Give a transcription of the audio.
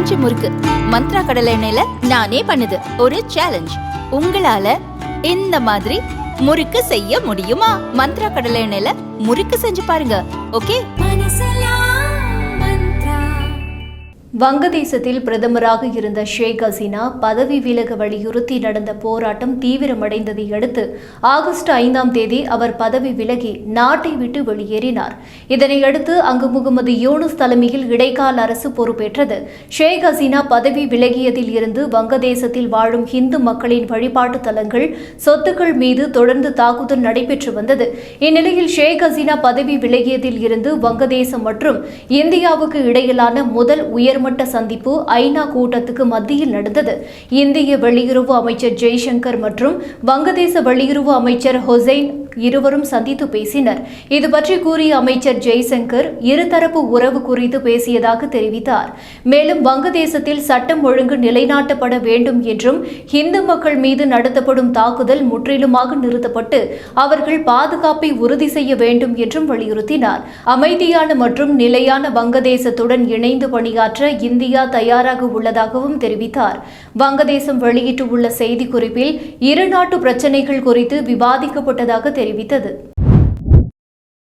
பஞ்சு முறுக்கு மந்த்ரா கடலை எண்ணெயில நானே பண்ணுது. ஒரு சேலஞ்ச், உங்களால இந்த மாதிரி முறுக்கு செய்ய முடியுமா? மந்த்ரா கடலை எண்ணெயில முறுக்கு செஞ்சு பாருங்க. ஓகே. வங்கதேசத்தில் பிரதமராக இருந்த ஷேக் ஹசீனா பதவி விலக வலியுறுத்தி நடந்த போராட்டம் தீவிரமடைந்ததை அடுத்து ஆகஸ்ட் 5ஆம் தேதி அவர் பதவி விலகி நாட்டை விட்டு வெளியேறினார். இதனையடுத்து அங்கு முகமது யூனுஸ் தலைமையில் இடைக்கால அரசு பொறுப்பேற்றது. ஷேக் ஹசீனா பதவி விலகியதில் இருந்து வங்கதேசத்தில் வாழும் இந்து மக்களின் வழிபாட்டு தலங்கள், சொத்துக்கள் மீது தொடர்ந்து தாக்குதல் நடைபெற்று வந்தது. இந்நிலையில் ஷேக் ஹசீனா பதவி விலகியதில் இருந்து வங்கதேசம் மற்றும் இந்தியாவுக்கு இடையிலான முதல் உயர்மட்ட சந்திப்பு ஐநா கூட்டத்துக்கு மத்தியில் நடந்தது. இந்திய வெளியுறவு அமைச்சர் ஜெய்சங்கர் மற்றும் வங்கதேச வெளியுறவு அமைச்சர் ஹொசைன் இருவரும் சந்தித்து பேசினர். இது பற்றி கூறிய அமைச்சர் ஜெய்சங்கர் இருதரப்பு உறவு குறித்து பேசியதாக தெரிவித்தார். மேலும் வங்கதேசத்தில் சட்டம் ஒழுங்கு நிலைநாட்டப்பட வேண்டும் என்றும் இந்து மக்கள் மீது நடத்தப்படும் தாக்குதல் முற்றிலுமாக நிறுத்தப்பட்டு அவர்கள் பாதுகாப்பை உறுதி செய்ய வேண்டும் என்றும் வலியுறுத்தினார். அமைதியான மற்றும் நிலையான வங்கதேசத்துடன் இணைந்து பணியாற்ற இந்தியா தயாராக உள்ளதாகவும் தெரிவித்தார். வங்கதேசம் வெளியிட்டுள்ள செய்திக்குறிப்பில் இரு நாட்டு பிரச்சினைகள் குறித்து விவாதிக்கப்பட்டதாக தெரிவித்தது.